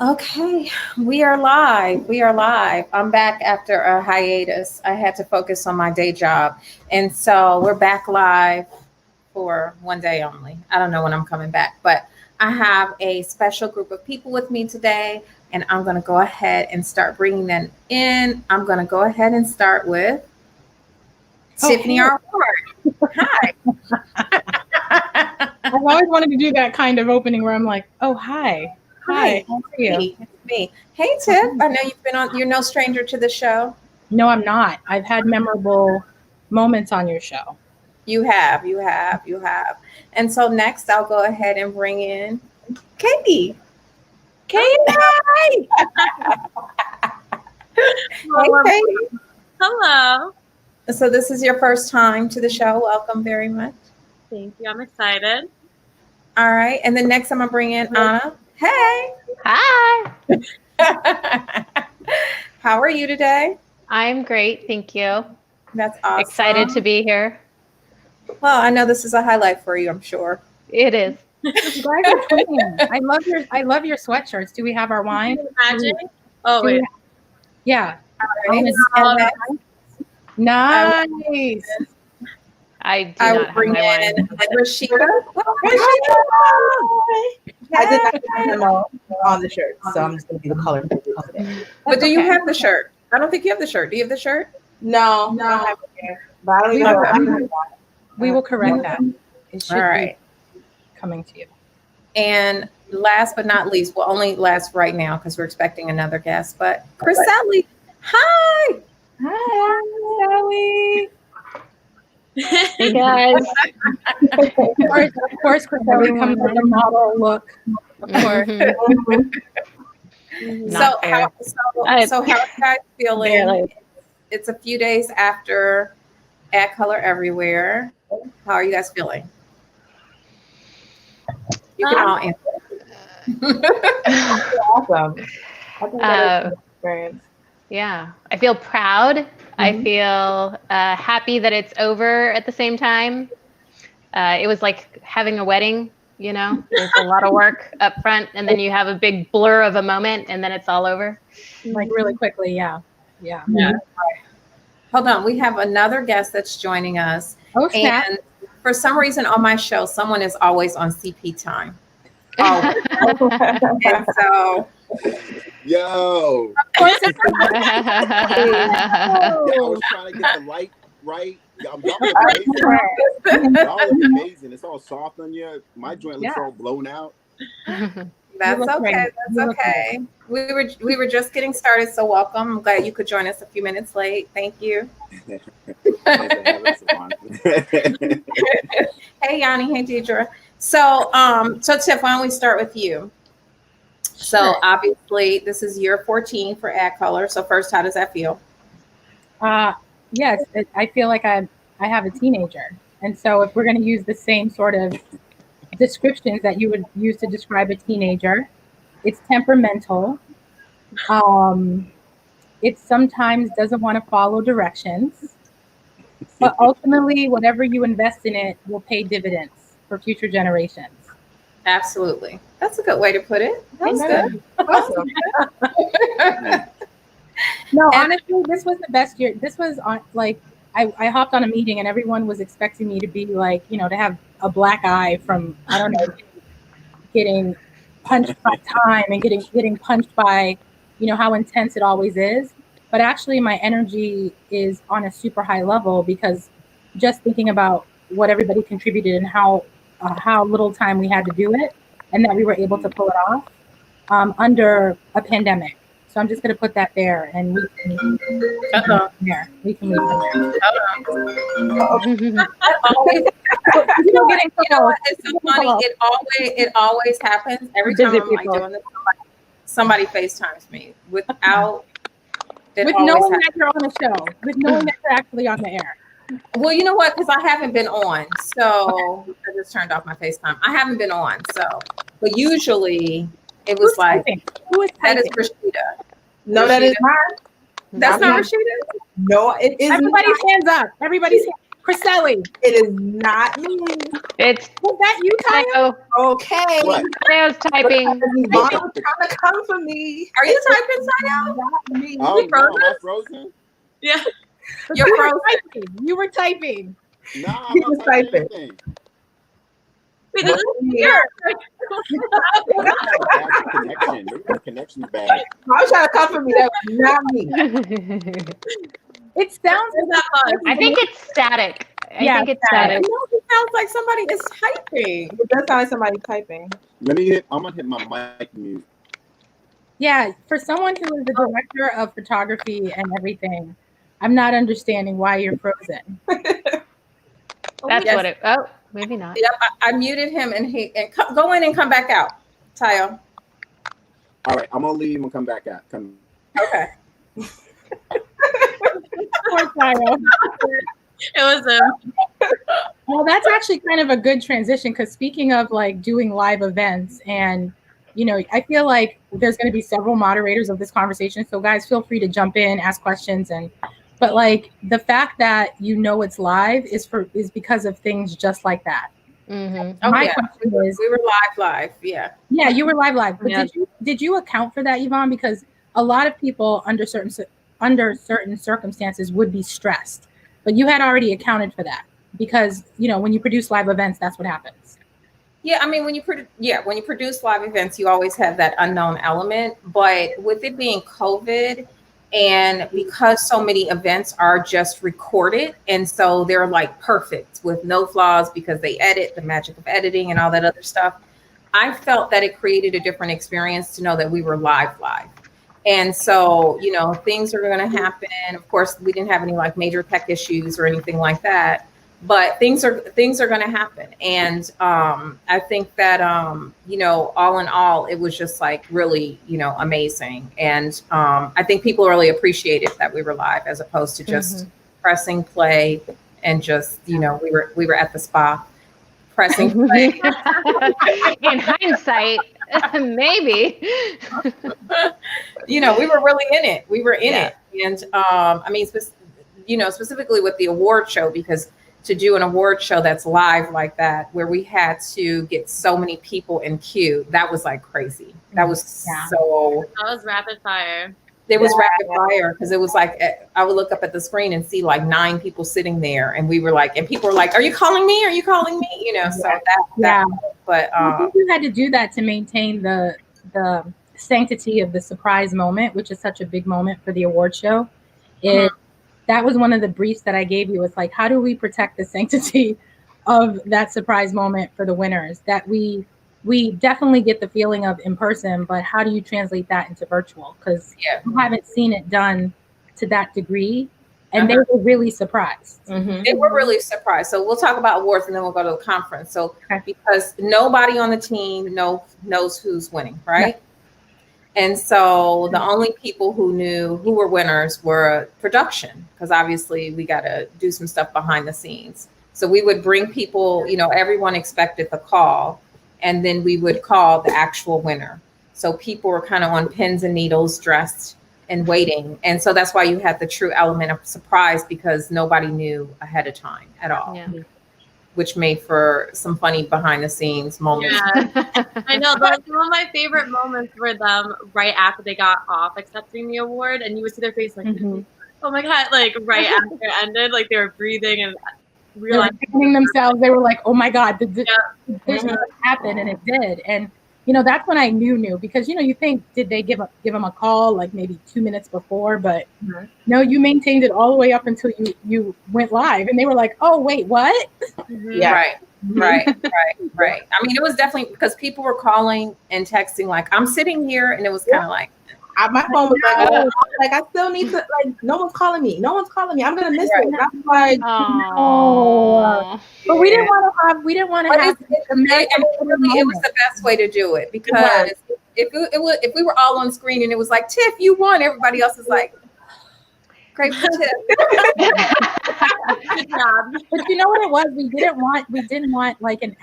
Okay, we are live. We are live. I'm back after a hiatus. I had to focus on my day job. And so we're back live for one day only. I don't know when I'm coming back, but I have a special group of people with me today, and I'm going to go ahead and start bringing them in. I'm going to go ahead and start with Tiffany hey. R. Ward. Hi. I've always wanted to do that kind of opening where I'm like, oh, hi. Hi. How are you? It's me. Hey, Tiff. I know you've been on, you're no stranger to the show. No, I'm not. I've had memorable moments on your show. You have. And so next I'll go ahead and bring in Katie. Katie! Hey, Katie. Hello. So this is your first time to the show. Welcome very much. Thank you. I'm excited. All right. And then next I'm going to bring in Anna. Hey. Hi. How are you today? I'm great. Thank you. That's awesome. Excited to be here. Well, I know this is a highlight for you, I'm sure. It is. You guys are twinning. I love your sweatshirts. Do we have our wine? Magic. Oh, wait. Yeah. All right. Nice. I do I not will have bring my in wine. Rashida. I did not have memo on the shirt, so I'm just going to be the color. But do you have the shirt? I don't think you have the shirt. Do you have the shirt? No, I don't have it here. But I don't even know. We will correct that. It should All right. be coming to you. And last but not least, well, only last right now because we're expecting another guest, but Chris Sally. Hi. Hi, Sally. Hey guys. Of course, Chris Sally comes with a model look. Of course. So how are you guys feeling? Barely. It's a few days after ADCOLOR Everywhere. How are you guys feeling? You can all answer. Awesome. I think that is an experience. Yeah, I feel proud. I feel happy that it's over at the same time. It was like having a wedding, you know, there's a lot of work up front and then you have a big blur of a moment and then it's all over. Like really quickly, yeah. Hold on. We have another guest that's joining us. Oh, snap. And for some reason on my show, someone is always on CP time. Always. And so Yo, Of course, it's I was trying to get the light right. Y'all are amazing. Y'all are amazing. It's all soft on you. My joint looks all blown out. that's look okay. great. That's You look okay. We were just getting started, so welcome. I'm glad you could join us a few minutes late. Thank you. Hey Yanni, hey Deidre. So Tiff, why don't we start with you? So obviously this is year 14 for ADCOLOR. So first, how does that feel? Yes, I feel like I have a teenager. And so if we're going to use the same sort of descriptions that you would use to describe a teenager, it's temperamental. It sometimes doesn't want to follow directions. But ultimately, whatever you invest in it will pay dividends for future generations. Absolutely. That's a good way to put it. That's good. Awesome. No, honestly, this was the best year. This was on I hopped on a meeting and everyone was expecting me to be like, you know, to have a black eye from, I don't know, getting punched by time and getting punched by, you know, how intense it always is. But actually my energy is on a super high level because just thinking about what everybody contributed and how little time we had to do it and that we were able to pull it off under a pandemic. So I'm just going to put that there, and we can leave there. We can leave from there. Always, You know, getting it's so funny. It always happens every time I'm like doing this. Somebody FaceTimes me without with knowing that you're on the show, with knowing that you're actually on the air. Well, you know what? Because I haven't been on, so I just turned off my FaceTime. I haven't been on, so but usually it was like Who is that is typing? Rashida. No, that is mine. That's not Rashida. No, it is. Everybody's hands up. Everybody's hands Chriselli. It is not me. It's Was that you, Tyler? Tayo. Okay. What? Tayo's typing. Yvonne was trying to come for me. Are you typing, Tayo? Not me. Oh no, am I frozen? Yeah. You're You were frozen. typing. You were typing. No, I'm He not was typing typing. anything. Wait, this is weird. Bad connection. Maybe the connection's bad. I was trying to come for me. That was not me. It sounds Where's that buzz? I think it's static. I Yeah, think it's static. No, it sounds like somebody is typing. It does sound like somebody typing. I'm gonna hit my mic mute. Yeah, for someone who is the director of photography and everything, I'm not understanding why you're frozen. That's Yes. what it. Oh, maybe not. Yep, I muted him and go in and come back out, Tayo. All right, I'm gonna leave and come back out. Come. Okay. Poor Tyler. It was him. Well, that's actually kind of a good transition because speaking of like doing live events and, you know, I feel like there's going to be several moderators of this conversation. So guys, feel free to jump in, ask questions. But like the fact that you know it's live is because of things just like that. Mm-hmm. Oh, My yeah. question is, We were live. Yeah. yeah, you were live. But Yeah. did you account for that, Yvonne? Because a lot of people under certain circumstances would be stressed, but you had already accounted for that because, you know, when you produce live events, that's what happens. Yeah, I mean, when you produce live events, you always have that unknown element. But with it being COVID, and because so many events are just recorded, and so they're like perfect with no flaws because they edit, the magic of editing and all that other stuff, I felt that it created a different experience to know that we were live. And so, you know, things are going to happen. Of course, we didn't have any like major tech issues or anything like that. But things are going to happen, and I think that you know, all in all, it was just like really, you know, amazing, and I think people really appreciated that we were live as opposed to just pressing play and just, you know, we were at the spa pressing play. In hindsight, maybe. You know, we were really in it. We were in it, and I mean, you know, specifically with the award show, because to do an award show that's live like that, where we had to get so many people in queue, that was like crazy. That was so. That was rapid fire. It was rapid fire because it was like I would look up at the screen and see like 9 people sitting there, and we were like, and people were like, "Are you calling me? Are you calling me?" You know, so that. But I think you had to do that to maintain the sanctity of the surprise moment, which is such a big moment for the award show. That was one of the briefs that I gave you. It's like, how do we protect the sanctity of that surprise moment for the winners that we definitely get the feeling of in person, but how do you translate that into virtual? Because you haven't seen it done to that degree. And they were really surprised. They were really surprised. So we'll talk about awards and then we'll go to the conference. So because nobody on the team knows who's winning, right? And so the only people who knew who were winners were production, because obviously we got to do some stuff behind the scenes. So we would bring people, you know, everyone expected the call, and then we would call the actual winner. So people were kind of on pins and needles, dressed and waiting. And so that's why you had the true element of surprise, because nobody knew ahead of time at all. Yeah. Which made for some funny behind the scenes moments. Yeah. I know. Some of my favorite moments were them right after they got off accepting the award, and you would see their face like, oh my God, like right after it ended, like they were breathing and realizing themselves. They were like, oh my God, this happened, and it did. And you know, that's when I knew, because you know, you think, did they give them a call like maybe 2 minutes before? But no, you maintained it all the way up until you went live, and they were like, oh wait, what? Right. I mean, it was definitely because people were calling and texting like, I'm sitting here, and it was kind of like, my phone was like, I still need to, like, no one's calling me. I'm gonna miss it. And I was like, but we didn't want to have. It was the best way to do it, because if we were all on screen and it was like, Tiff, you won, everybody else is like, great for Tiff. Good job. But you know what it was? We didn't want like an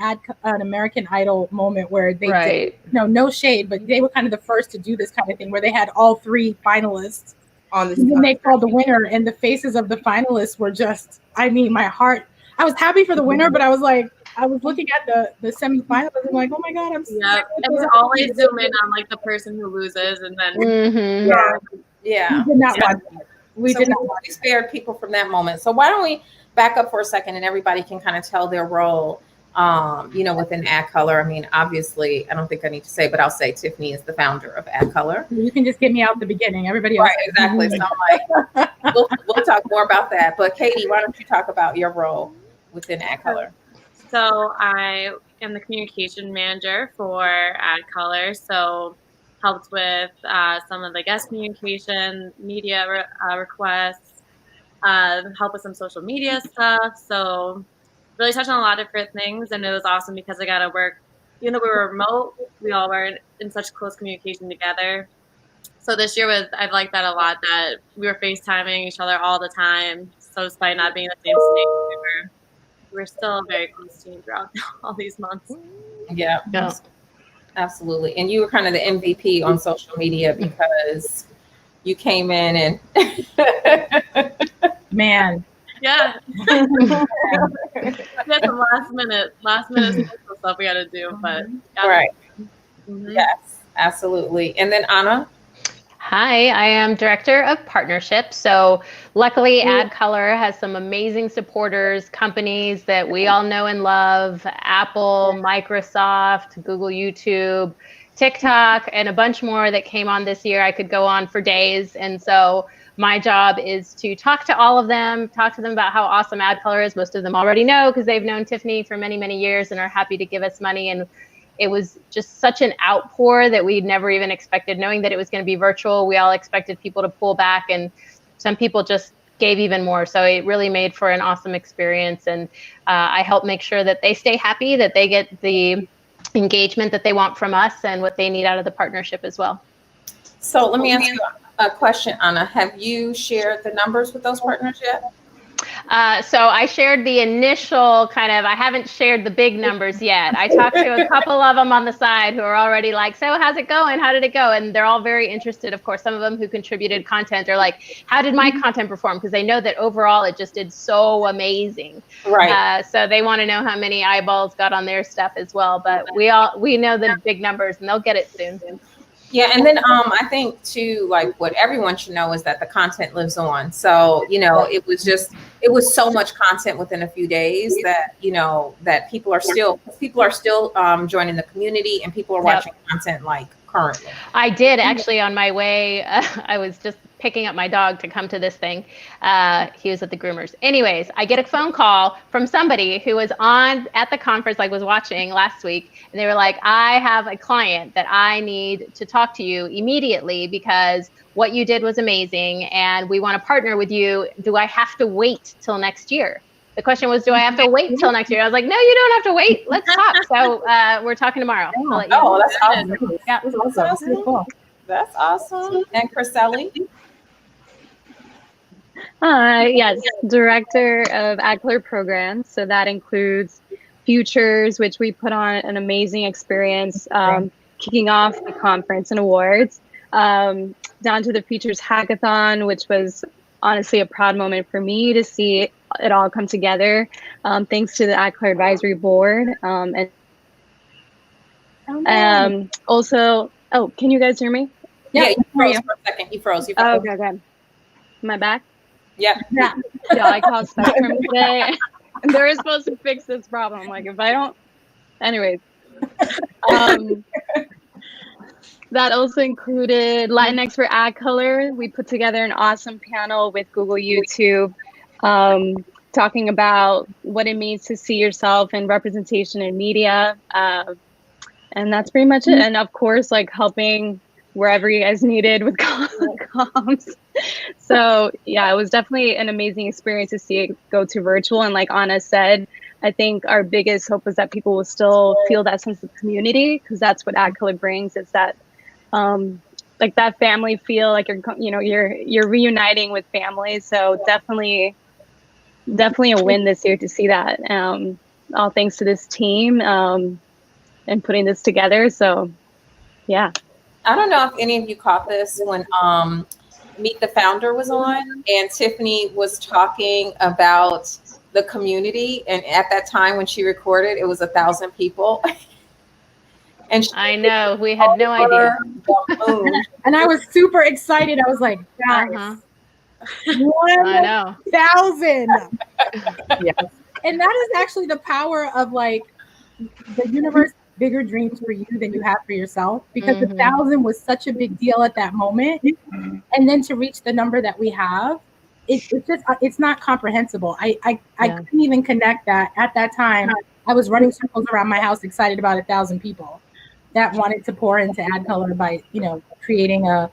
American Idol moment where they did, no shade, but they were kind of the first to do this kind of thing where they had all 3 finalists on this. And then they called the winner, and the faces of the finalists were just, I mean, my heart. I was happy for the winner, but I was like, I was looking at the semifinalists and like, oh my God, I'm yeah. And we always zoom in on like the person who loses, and then Yeah. we did not watch that. We spared people from that moment. So why don't we back up for a second and everybody can kind of tell their role, within ADCOLOR. I mean, obviously, I don't think I need to say, but I'll say Tiffany is the founder of ADCOLOR. You can just get me out at the beginning. Everybody else. Right, exactly. So I'm like, we'll talk more about that. But Katie, why don't you talk about your role within ADCOLOR? So I am the communication manager for ADCOLOR. So helped with some of the guest communication, media requests, help with some social media stuff. So really touched on a lot of different things, and it was awesome because I got to work, even though we were remote, we all were in such close communication together. So this year I've liked that a lot, that we were FaceTiming each other all the time. So despite not being in the same state, we were still a very close team throughout all these months. Yeah. Absolutely. And you were kind of the MVP on social media because you came in and man. Yeah. We had some last minute stuff we got to do, but right. Yes, absolutely. And then Anna. Hi, I am Director of Partnerships. So luckily ADCOLOR has some amazing supporters, companies that we all know and love: Apple, Microsoft, Google, YouTube, TikTok, and a bunch more that came on this year. I could go on for days. And so my job is to talk to all of them, talk to them about how awesome ADCOLOR is. Most of them already know because they've known Tiffany for many, many years and are happy to give us money. And it was just such an outpour that we'd never even expected. Knowing that it was going to be virtual, we all expected people to pull back, and some people just gave even more. So it really made for an awesome experience. And I help make sure that they stay happy, that they get the engagement that they want from us and what they need out of the partnership as well. So let me ask you a question, Anna. Have you shared the numbers with those partners yet? So I shared the initial I haven't shared the big numbers yet. I talked to a couple of them on the side who are already like, so how's it going? How did it go? And they're all very interested. Of course, some of them who contributed content are like, how did my content perform? Because they know that overall it just did so amazing. Right. So they want to know how many eyeballs got on their stuff as well. But we know the big numbers, and they'll get it soon. Yeah, and then I think too, like what everyone should know is that the content lives on. So it was so much content within a few days that that people are still joining the community, and people are watching content like currently. I did actually on my way. I was just picking up my dog to come to this thing. He was at the groomers. Anyways, I get a phone call from somebody who was at the conference, was watching last week. And they were like, I have a client that I need to talk to you immediately because what you did was amazing. And we want to partner with you. Do I have to wait till next year? The question was, do I have to wait till next year? I was like, no, you don't have to wait. Let's talk. So we're talking tomorrow. That's awesome. Yeah. That's awesome. That's awesome. And Chriselle? Yes, Director of ADCOLOR Programs. So that includes Futures, which we put on an amazing experience, kicking off the conference and awards, down to the Futures Hackathon, which was honestly a proud moment for me to see it all come together, thanks to the ADCOLOR Advisory Board. Also, can you guys hear me? Yeah, you froze for a second. You froze. Oh, okay. Am I back? Yeah. Yeah, I called Spectrum today. And they're supposed to fix this problem. Like, if I don't, anyways. That also included Latinx for ADCOLOR. We put together an awesome panel with Google YouTube, talking about what it means to see yourself in representation in media. And that's pretty much it. And of course, helping wherever you guys needed with comms. So yeah, it was definitely an amazing experience to see it go to virtual. And like Anna said, I think our biggest hope is that people will still feel that sense of community, because that's what ADCOLOR brings. It's that that family feel, like you're reuniting with family. So definitely a win this year to see that. All thanks to this team and putting this together. So yeah. I don't know if any of you caught this when Meet the Founder was on, and Tiffany was talking about the community. And at that time when she recorded, it was 1,000 people. And I know, we had no idea. And I was super excited. I was like, guys, Uh-huh. I know. 1,000. Yes. And that is actually the power of like the universe, bigger dreams for you than you have for yourself, because Mhm. 1,000 was such a big deal at that moment. And then to reach the number that we have, it's just, it's not comprehensible. I couldn't even connect that at that time. I was running circles around my house, excited about 1,000 people that wanted to pour into ADCOLOR by, you know, creating a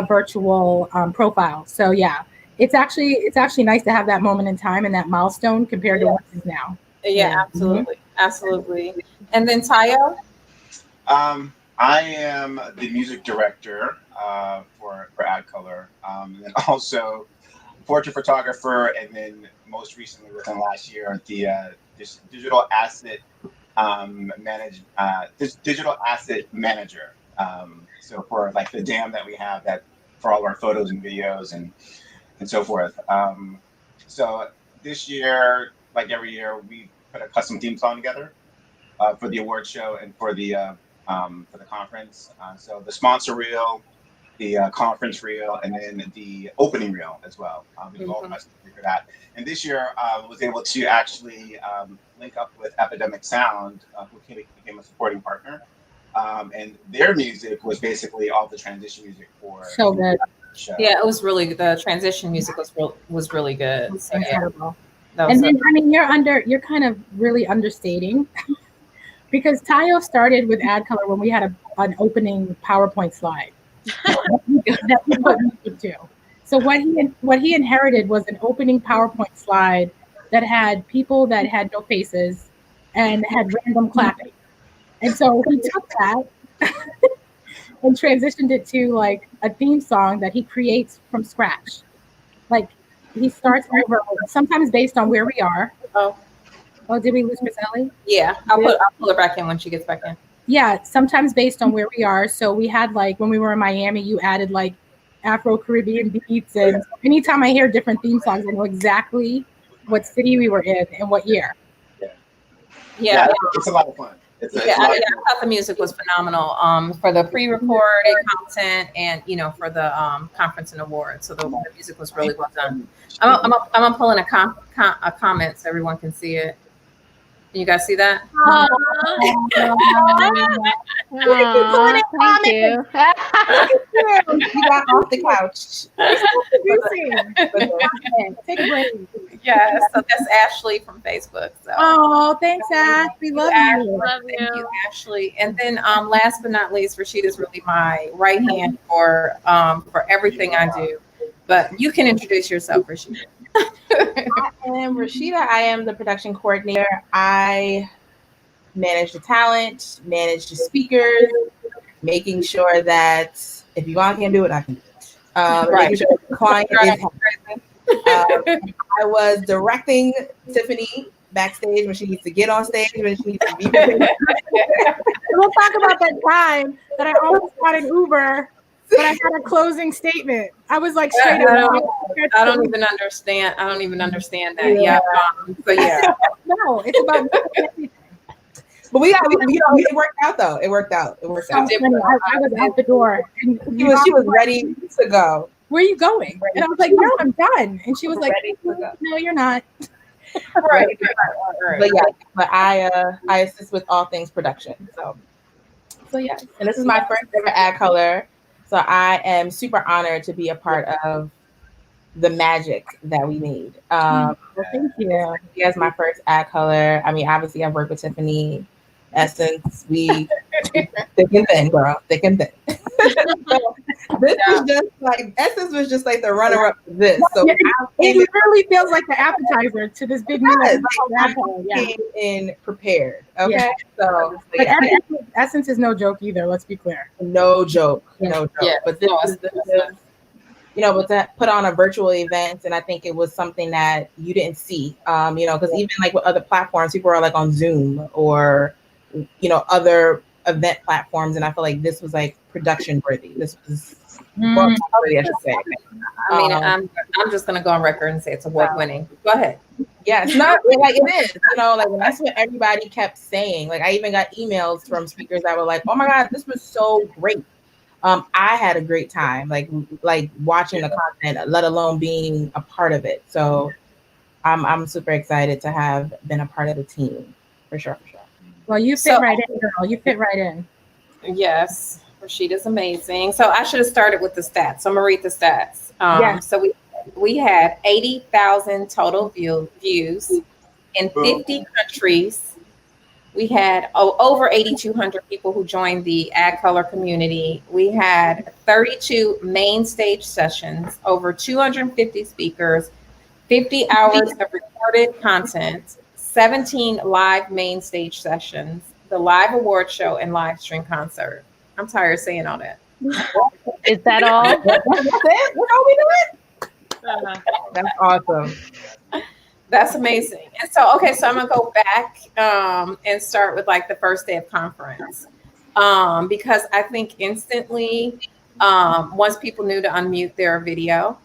virtual profile. So yeah, it's actually nice to have that moment in time and that milestone compared to what it is now. Yeah, absolutely. Absolutely. And then Tayo? I am the music director for ADCOLOR, and then also portrait photographer, and then most recently within last year, the this digital asset digital asset manager. So for like the dam that we have, that for all of our photos and videos and so forth. So this year, like every year, we put a custom theme song together for the award show and for the conference. So the sponsor reel, the conference reel, and then the opening reel as well. We do all the custom for that. And this year, I was able to actually link up with Epidemic Sound, who became a supporting partner. And their music was basically all the transition music for so good. The show. Yeah, it was really good. The transition music was really good. So, incredible. Yeah, and then I mean, you're kind of really understating because Tayo started with ADCOLOR when we had an opening PowerPoint slide that we put music to. So what he inherited was an opening PowerPoint slide that had people that had no faces and had random clapping. And so he took that and transitioned it to like a theme song that he creates from scratch. Like he starts over, sometimes based on where we are. Oh, did we lose Miss Ellie? Yeah, I'll pull her back in when she gets back in. Yeah, sometimes based on where we are. So we had like when we were in Miami, you added like Afro-Caribbean beats, and anytime I hear different theme songs, I know exactly what city we were in and what year. Yeah, it's a lot of fun. I thought the music was phenomenal for the pre-recorded content and for the conference and awards. So the music was really well done. I'm gonna pull in a comment so everyone can see it. Can you guys see that? Thank you. You got off the couch. Take a break. Yes, so that's Ashley from Facebook. So. Oh, thanks, Ash. We love you. Thank you, Ashley. And then last but not least, Rashida's really my right hand for everything I do. But you can introduce yourself, Rashida. I am Rashida. I am the production coordinator. I manage the talent, manage the speakers, making sure that if Yvonne can't do it, I can do it. Making sure the client is happy. I was directing Tiffany backstage when she needs to get on stage, when she needs to be prepared. We'll talk about that time that I almost got an Uber, but I had a closing statement. I was like straight up. I don't even understand. I don't even understand that. Yeah. So yeah. No, it's about everything. But it worked out though. It worked out. It worked out. I was out the door, and she was ready to go. Where are you going? And I was like, no, I'm done. And she was like, no, you're not. Right. But yeah, but I assist with all things production. So yeah, and this is my first ever ADCOLOR. So I am super honored to be a part of the magic that we made. Well, thank you. As my first ADCOLOR. I mean, obviously I've worked with Tiffany, Essence. We thick and thin, girl, thick and thin. This was just like Essence was just like the runner-up to this. So it literally feels like the appetizer to this big meal. I came in prepared. Okay, yeah. So but Essence is no joke either. Let's be clear. No joke. No joke. Yeah. But this is but to put on a virtual event, and I think it was something that you didn't see. Because even like with other platforms, people are like on Zoom or other event platforms, and I feel like this was like production worthy. This was Well, I should say. I mean, I'm just gonna go on record and say it's award winning. Go ahead. Yes, not like it is. You know, like that's what everybody kept saying. Like I even got emails from speakers that were like, "Oh my God, this was so great." I had a great time, like watching the content, let alone being a part of it. So I'm super excited to have been a part of the team for sure. Well, you fit right in, girl. You fit right in. Yes, Rashida's amazing. So I should have started with the stats. So I'm gonna read the stats. So we had 80,000 total views in 50 countries. We had over 8,200 people who joined the ADCOLOR community. We had 32 main stage sessions, over 250 speakers, 50 hours of recorded content, 17 live main stage sessions, the live award show, and live stream concert. I'm tired of saying all that. Is that all? That's it? What are we doing? That's awesome. That's amazing. And so, okay, so I'm gonna go back and start with like the first day of conference because I think instantly, once people knew to unmute their video,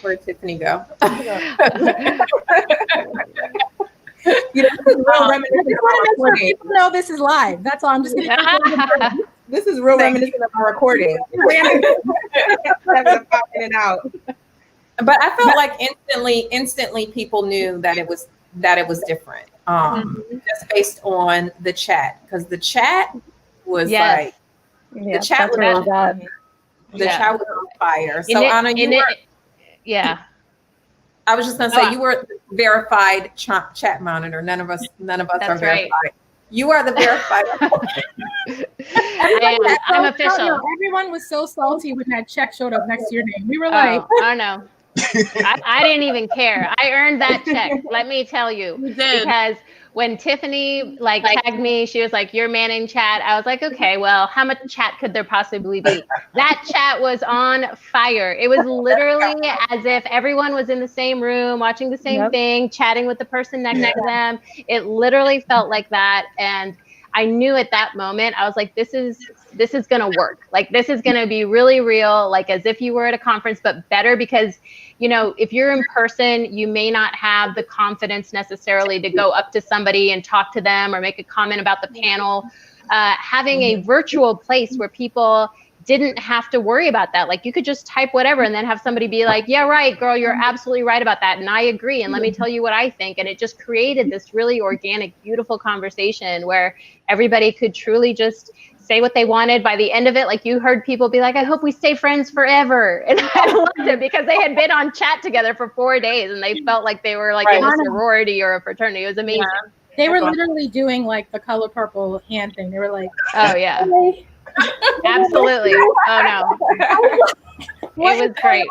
where'd Tiffany go? You know, this is real reminiscent of our recording. People know this is live. That's all. I'm just gonna. This is real reminiscent of our recording. Having to pop in and out. But I felt like instantly people knew that it was different. Just based on the chat, because the chat was like the chat was on fire. So Anna, yeah. I was just gonna say you were verified chat monitor. None of us are verified. Right. You are the verified. I'm official. Everyone was so salty when that check showed up next to your name. We were like, I don't know. I didn't even care. I earned that check. Let me tell you, because when Tiffany tagged me, she was like, "You're manning chat." I was like, "Okay, well, how much chat could there possibly be?" That chat was on fire. It was literally as if everyone was in the same room, watching the same thing, chatting with the person next to them. It literally felt like that, and I knew at that moment, I was like, this is going to work. Like, this is going to be really real, like as if you were at a conference, but better because, you know, if you're in person, you may not have the confidence necessarily to go up to somebody and talk to them or make a comment about the panel. Having a virtual place where people didn't have to worry about that. Like you could just type whatever and then have somebody be like, yeah, right, girl, you're absolutely right about that. And I agree. And let me tell you what I think. And it just created this really organic, beautiful conversation where everybody could truly just say what they wanted. By the end of it, like you heard people be like, I hope we stay friends forever. And I loved it because they had been on chat together for 4 days and they felt like they were like in a sorority or a fraternity. It was amazing. Yeah. They were literally doing like the color purple hand thing. They were like, oh yeah. Absolutely. Oh no. It was great.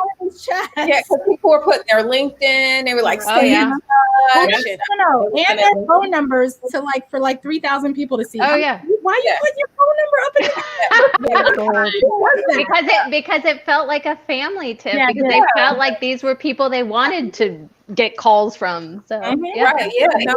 Yeah, because people were putting their LinkedIn. They were like, stay in touch. And their phone numbers to like for like 3,000 people to see. Oh yeah. Why you putting your phone number up in because it felt like a family, Tiff. Yeah, because they felt like these were people they wanted to get calls from. So right, yeah. No,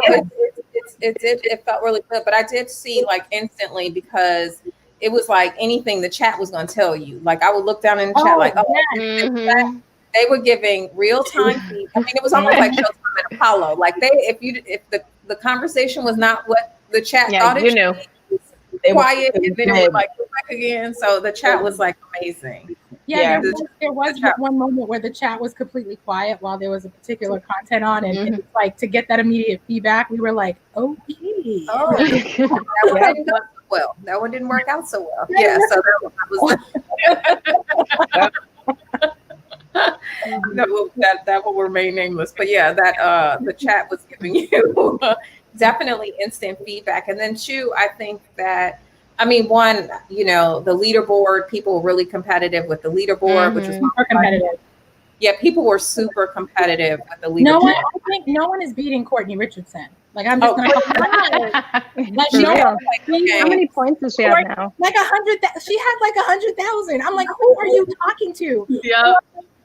it felt really good. But I did see like instantly because it was like anything the chat was going to tell you. Like I would look down in the chat, like, they were giving real time feedback. I mean, it was almost like Showtime and Apollo. Like if the conversation was not what the chat thought it should be, quiet, and then it would like go back again. So the chat was like amazing. Yeah, there was one moment where the chat was completely quiet while there was a particular content on, and it was like to get that immediate feedback, we were like, okay. Well, that one didn't work out so well. Yeah, so that will remain nameless. But yeah, that the chat was giving you definitely instant feedback. And then two, I think that one, you know, the leaderboard, people were really competitive with the leaderboard, which was super competitive. Yeah, people were super competitive with the leaderboard. I think no one is beating Courtney Richardson. Like I'm just how many points does she have now? Like 100. She had like 100,000. I'm like, who are you talking to? Yeah.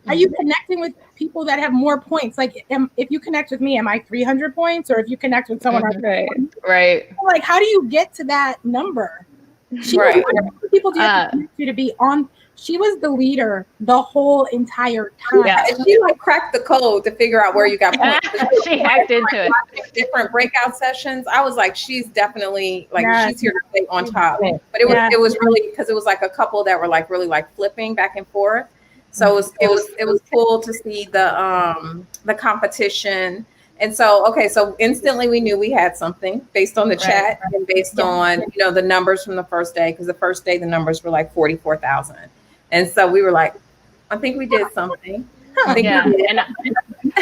Are you connecting with people that have more points? Like, if you connect with me, am I 300 points? Or if you connect with someone, right? Like, how do you get to that number? People do you have to be on? she was the leader the whole entire time. Yeah, and she like cracked the code to figure out where you got points. She hacked into it. Different breakout sessions. I was like, she's definitely like she's here to stay on top. Yeah. But it was really because it was like a couple that were like really like flipping back and forth. So it was cool to see the competition. And so, okay, so instantly we knew we had something based on the chat and based on, you know, the numbers from the first day, because the first day the numbers were like 44,000. And so we were like, I think we did something. Yeah,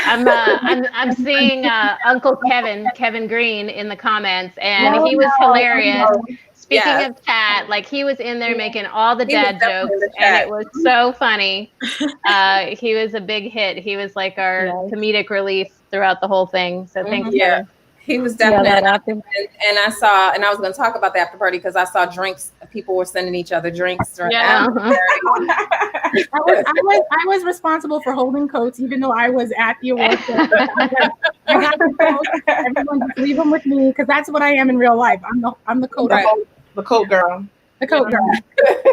and I'm seeing Uncle Kevin Green in the comments, and he was hilarious. Speaking of chat, like he was in there making all the dad jokes, and it was so funny. He was a big hit. He was like our comedic relief throughout the whole thing. So thanks, Kevin. He was definitely, and I saw, and I was going to talk about the after party because I saw drinks. People were sending each other drinks. I was responsible for holding coats, even though I was at the award show. I got the coats. Everyone just leave them with me because that's what I am in real life. I'm the coat the coat girl. The coat girl.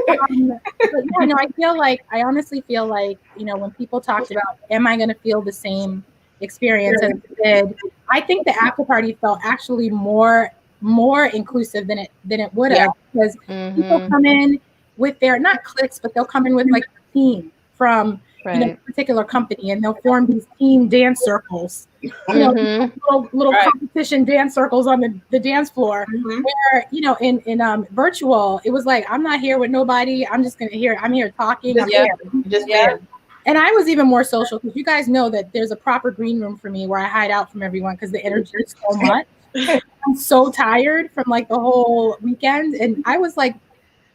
But yeah, no, I honestly feel like, you know, when people talked about, am I going to feel the same experience as it did, I think the after party felt actually more inclusive than it would have, because people come in with their not cliques, but they'll come in with like a team from you know, a particular company, and they'll form these team dance circles, you know, little competition dance circles on the dance floor. Where, you know, in virtual, it was like, I'm not here with nobody. I'm here talking. And I was even more social, because you guys know that there's a proper green room for me where I hide out from everyone because the energy is so much. I'm so tired from like the whole weekend, and I was like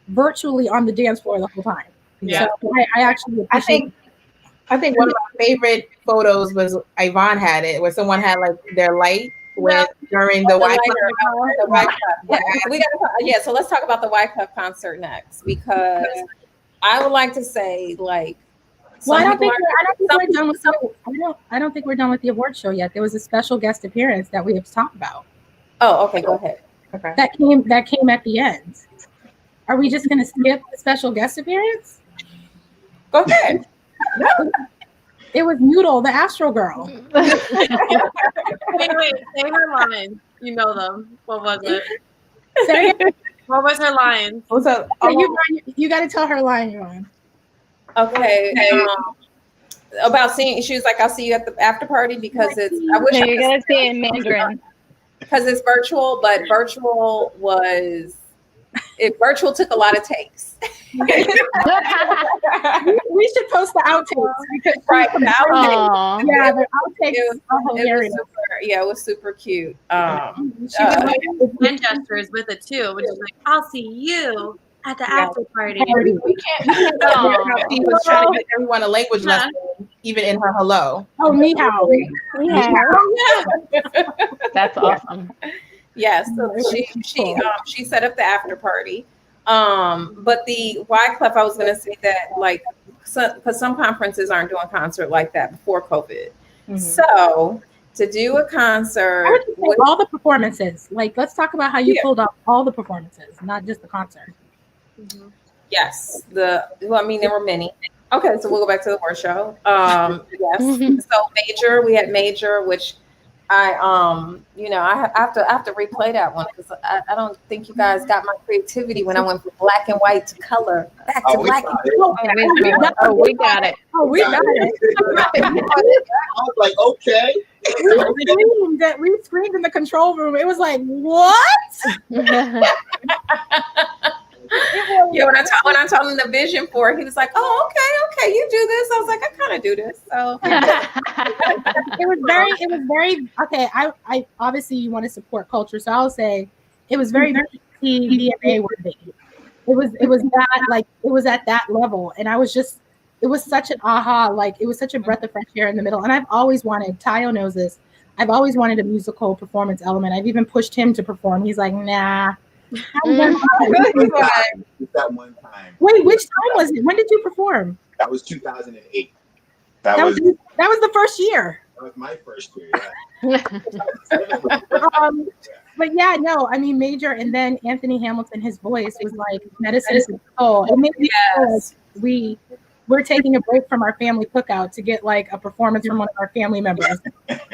virtually on the dance floor the whole time. Yeah, so I actually I think one of my favorite photos was Yvonne had it, where someone had like their light during the White Cup. So let's talk about the White Cup concert next, because I would like to say like. Well, I don't think we're done with the award show yet. There was a special guest appearance that we have to talk about. Oh, okay, go ahead. Okay. That came at the end. Are we just gonna skip the special guest appearance? Go ahead. It was Noodle, the Astro Girl. Wait, say her line. You know them. What was it? Say it. What was her line? What's up? You got to tell her line, Yvonne. Okay. About seeing, she was like, I'll see you at the after party, because it's, I wish you're going to say it in Mandarin. Because it's virtual, but virtual took a lot of takes. We should post the outtakes, because the outtakes are hilarious. It was super cute. She was doing hand gestures with it too, which is like, I'll see you at the after party. We can't she was trying to give everyone a language lesson, even in her hello. Oh, ni hao. That's awesome. Yes, she set up the after party. But the Wyclef, I was going to say that, like, because some conferences aren't doing concert like that before COVID. So to do a concert, I would just say all the performances. Like, let's talk about how you pulled off all the performances, not just the concert. Yes, there were many. Okay, so we'll go back to the award show. Yes, so we had Major, which I have to replay that one, because I don't think you guys got my creativity when I went from black and white to color back to black and white. We got it. I was like, okay. We screamed in the control room. It was like, what? When I told him the vision for it, he was like, "Oh, okay, you do this." I was like, "I kind of do this." So it was very okay. I obviously you want to support culture, so I'll say it was very DMA worthy. It was at that level, and it was such an aha, like it was such a breath of fresh air in the middle. And I've always wanted, Tayo knows this, I've always wanted a musical performance element. I've even pushed him to perform. He's like, nah. That one time. Wait, which time was it? When did you perform? That was 2008. That was the first year. was my first year. Yeah. But yeah, no, I mean, Major, and then Anthony Hamilton, his voice was like medicine to the soul. It made me feel like we're taking a break from our family cookout to get like a performance from one of our family members.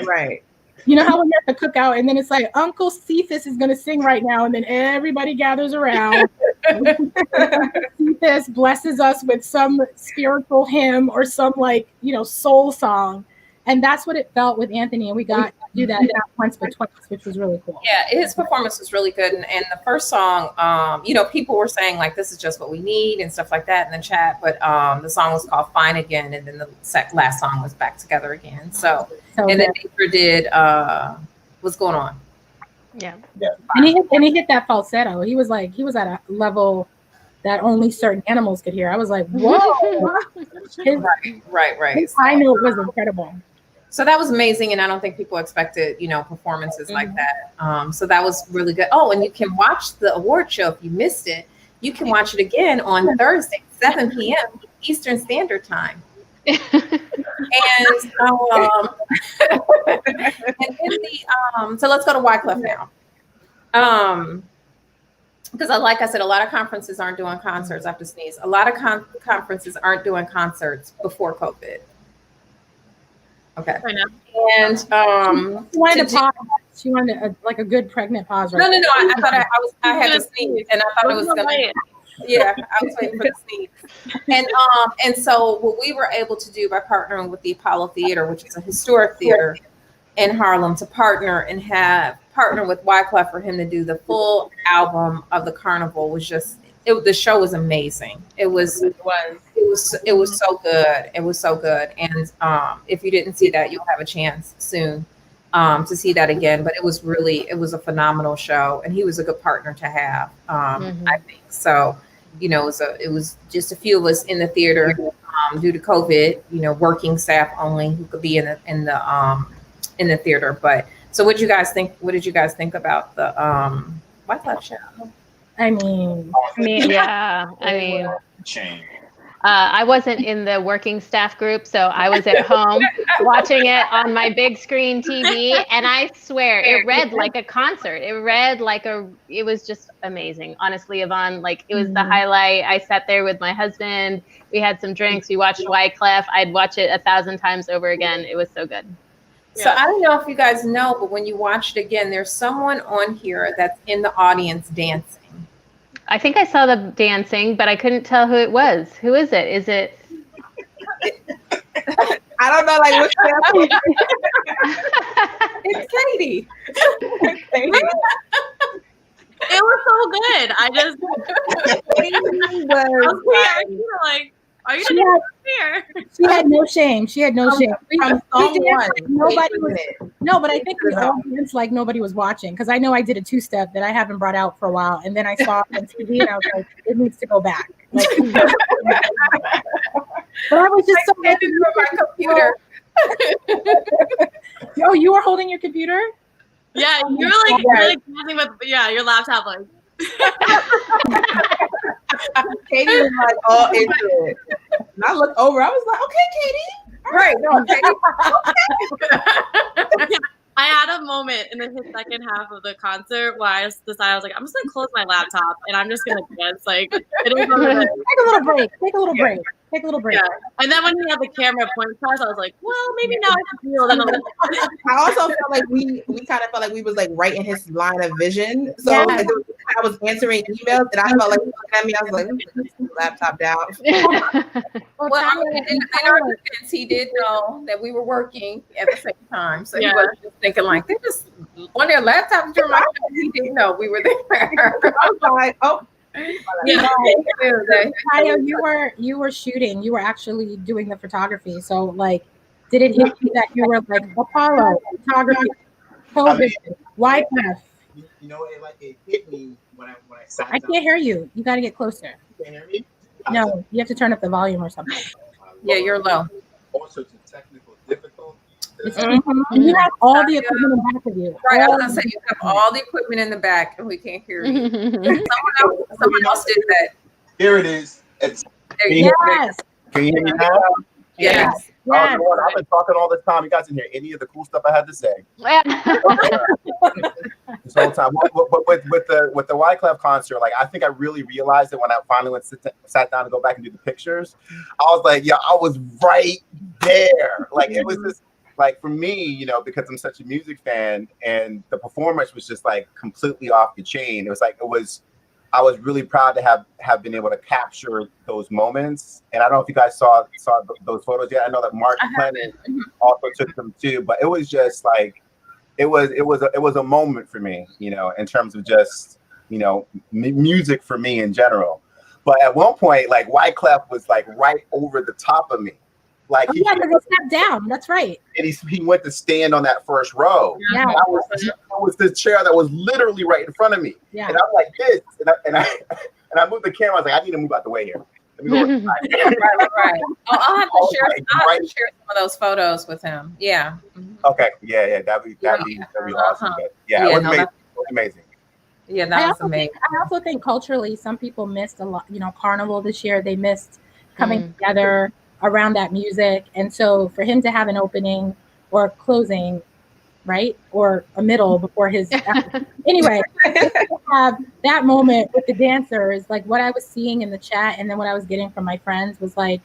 Right. You know how when you're at the cookout and then it's like Uncle Cephas is going to sing right now, and then everybody gathers around. Cephas blesses us with some spiritual hymn or some like, soul song. And that's what it felt with Anthony. And we got to do that not once, but twice, which was really cool. Yeah, his performance was really good. And the first song, people were saying like, this is just what we need and stuff like that in the chat. But the song was called Fine Again. And then the last song was Back Together Again. So and then Major did What's Going On. Yeah. And he hit that falsetto. He was at a level that only certain animals could hear. I was like, whoa. Right. His high note was incredible. So that was amazing, and I don't think people expected, performances like that. So that was really good. Oh, and you can watch the award show if you missed it. You can watch it again on Thursday, 7 p.m. Eastern Standard Time. And so let's go to Wyclef now. Because like I said, a lot of conferences aren't doing concerts. I have to sneeze. A lot of conferences aren't doing concerts before COVID. Okay. And she wanted to pause. She wanted a good pregnant pause. Right? No. I thought I had to sneeze, and I thought it was gonna. Yeah, I was waiting for the sneeze. And so what we were able to do by partnering with the Apollo Theater, which is a historic theater in Harlem, to partner with Wyclef for him to do the full album of the carnival was just. The show was amazing. It was so good. It was so good. And if you didn't see that, you'll have a chance soon to see that again. But it was a phenomenal show, and he was a good partner to have. I think so. It was just a few of us in the theater due to COVID. Working staff only who could be in the theater. But so, what did you guys think? What did you guys think about the Wyclef show? I mean, I wasn't in the working staff group, so I was at home watching it on my big screen TV, and I swear it read like a concert. It was just amazing. Honestly, Yvonne, it was the highlight. I sat there with my husband. We had some drinks. We watched Wyclef. I'd watch it 1,000 times over again. It was so good. So I don't know if you guys know, but when you watch it again, there's someone on here that's in the audience dancing. I think I saw the dancing, but I couldn't tell who it was. Who is it? Is it? I don't know, what's that? It's Katie. It was so good. I just are you here? She had no shame. She had no shame. From song one, nobody was. No, but I think the audience nobody was watching, because I know I did a 2-step that I haven't brought out for a while, and then I saw it on TV and I was like, it needs to go back. But I was just so happy with my computer. Oh, you were holding your computer? Yeah, you were really dancing with your laptop Katie was all into it. And I looked over. I was like, okay, Katie. Right. No, okay. I had a moment in the second half of the concert where I just decided, I was like, I'm just going to close my laptop and I'm just going to dance. It is Take a little break. Take a little break. Yeah. And then when he had the camera point across, I was like, well, maybe now I can feel that. I also felt like we kind of felt like we was right in his line of vision. So I was answering emails and I felt like he was looking at me. I was like, put the laptop down. Well, in our defense, he did know that we were working at the same time. So he was just thinking they just on their laptops during my show. He didn't know we were there. I was like, oh. Kaya, you were shooting. You were actually doing the photography. So did it hit you that you were Apollo photography, COVID, Wyclef? You know, it hit me when I sat down. I can't hear you. You got to get closer. You can't hear me? No, you have to turn up the volume or something. Yeah, you're low. All sorts of technical difficulties. You have all the equipment in back of you. Right, I was gonna say you have all the equipment in the back, and we can't hear you. Someone else did that. Here it is. Yes. Can you hear me now? Yes. Yes. You know what? I've been talking all this time. You guys didn't hear any of the cool stuff I had to say. This whole time. But with the Wyclef concert, like I think I really realized it when I finally sat down to go back and do the pictures. I was like, yeah, I was right there. Like it was just like for me, you know, because I'm such a music fan, and the performance was just like completely off the chain. It was like I was really proud to have been able to capture those moments. And I don't know if you guys saw those photos yet. I know that Mark Clennon also took them too, but it was just like it was a moment for me, you know, in terms of just, you know, music for me in general. But at one point, like Wyclef was like right over the top of me. Like because he sat down. That's right. And he went to stand on that first row. Yeah. That was the chair that was literally right in front of me. Yeah. And I'm like this, and I moved the camera. I was like, I need to move out the way here. Let me go right. Oh, I'll have to share some of those photos with him. Yeah. Okay. Yeah. That'd be awesome. But yeah, it was amazing. Yeah, that was amazing. I also think culturally, some people missed a lot. You know, Carnival this year, they missed coming together around that music, and so for him to have an opening or a closing, right, or a middle before his anyway, to have that moment with the dancers, like what I was seeing in the chat and then what I was getting from my friends was like,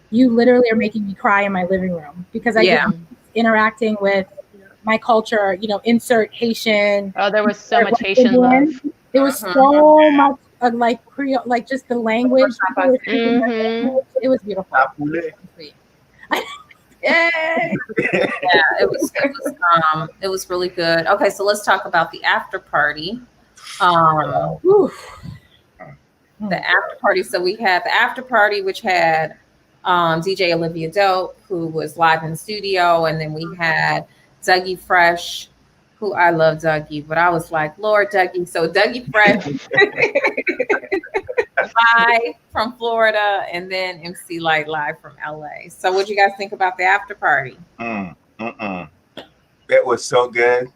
you literally are making me cry in my living room because I get interacting with my culture, you know, insert Haitian. Oh, there was so much Haitian love. There was so much like Creole, like just the language. It was beautiful. Yay! Yeah, it was really good. Okay, so let's talk about the after party. The after party. So we had the after party, which had DJ Olivia Dope, who was live in the studio, and then we had Dougie Fresh, who I love Dougie, but I was like, Lord Dougie. So Dougie Fresh live from Florida, and then MC Light live from LA. So what do you guys think about the after party? It was so good.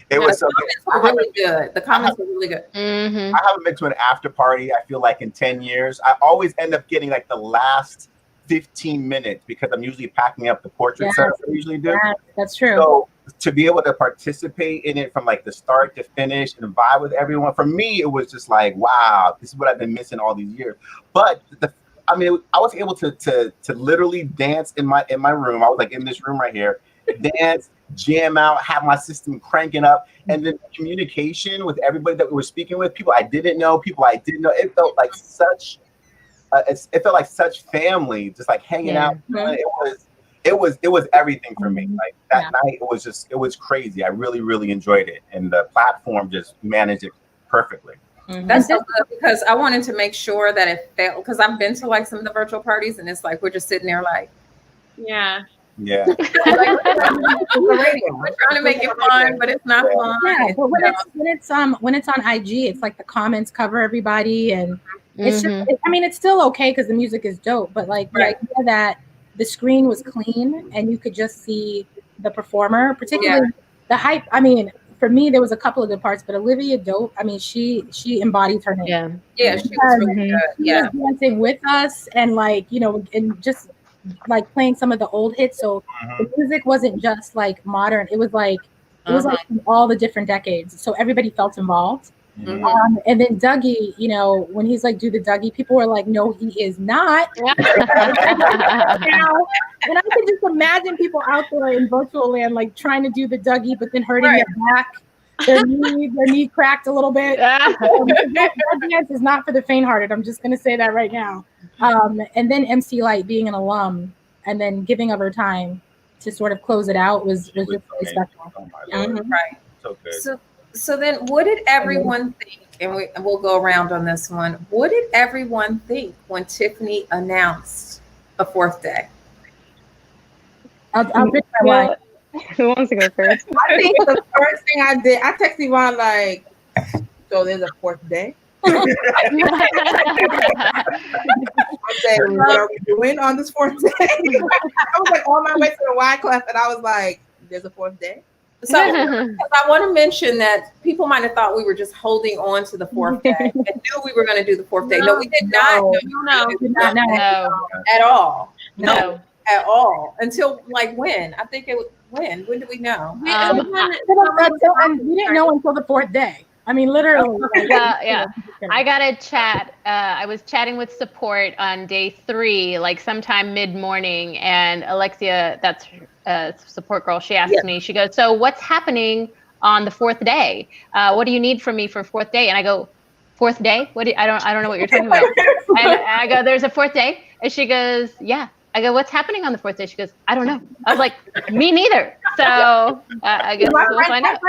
It was so good. Really good. The comments were really good. I haven't been to an after party, I feel like, in 10 years. I always end up getting like the last 15 minutes because I'm usually packing up the portrait sets I usually do. Yeah, that's true. So to be able to participate in it from like the start to finish and vibe with everyone, for me, it was just like, wow, this is what I've been missing all these years. But I was able to literally dance in my room. I was like in this room right here, dance, jam out, have my system cranking up, and then communication with everybody that we were speaking with, people I didn't know, people I did know. It felt like such family, just like hanging out. It was everything for me. Like that night, it was crazy. I really, really enjoyed it, and the platform just managed it perfectly. That's so good because I wanted to make sure that it felt, because I've been to like some of the virtual parties, and it's like we're just sitting there like, yeah. We're trying to make it fun, but it's not fun. Yeah, but when it's on IG, it's like the comments cover everybody, and it's just, it's still okay because the music is dope, but like the idea that the screen was clean and you could just see the performer, particularly the hype. I mean, for me, there was a couple of good parts, but Olivia Dope, I mean, she embodies her name. Yeah, she was really good. She was dancing with us and like, you know, and just like playing some of the old hits. So the music wasn't just like modern. It was like from all the different decades. So everybody felt involved. And then Dougie, you know, when he's like, do the Dougie, people were like, no, he is not. And I can just imagine people out there in virtual land, like trying to do the Dougie, but then hurting their back, their knee cracked a little bit. That dance is not for the faint-hearted. I'm just going to say that right now. And then MC Light being an alum and then giving of her time to sort of close it out was just really special. Right. So good. So then what did everyone think, and we'll go around on this one, what did everyone think when Tiffany announced a fourth day? I'll pick my wife. Who wants to go first? I think the first thing I did, I texted Yvonne like, so there's a fourth day? I said, what are we doing on this fourth day? I was like on my way to the Wyclef, and I was like, there's a fourth day? So I want to mention that people might have thought we were just holding on to the fourth day and knew we were going to do the fourth day. No, we did not. No, At all. No, at all until like when? I think it was when? When did we know? We didn't know until the 4th day. I mean, literally. Well, yeah. I got a chat. I was chatting with support on day 3, like sometime mid-morning, and Alexia, that's a support girl, she asked me, she goes, so what's happening on the 4th day? What do you need from me for 4th day? And I go, 4th day? I don't know what you're talking about. And I go, there's a 4th day? And she goes, yeah. I go, what's happening on the 4th day? She goes, I don't know. I was like, me neither. So I guess we'll find out.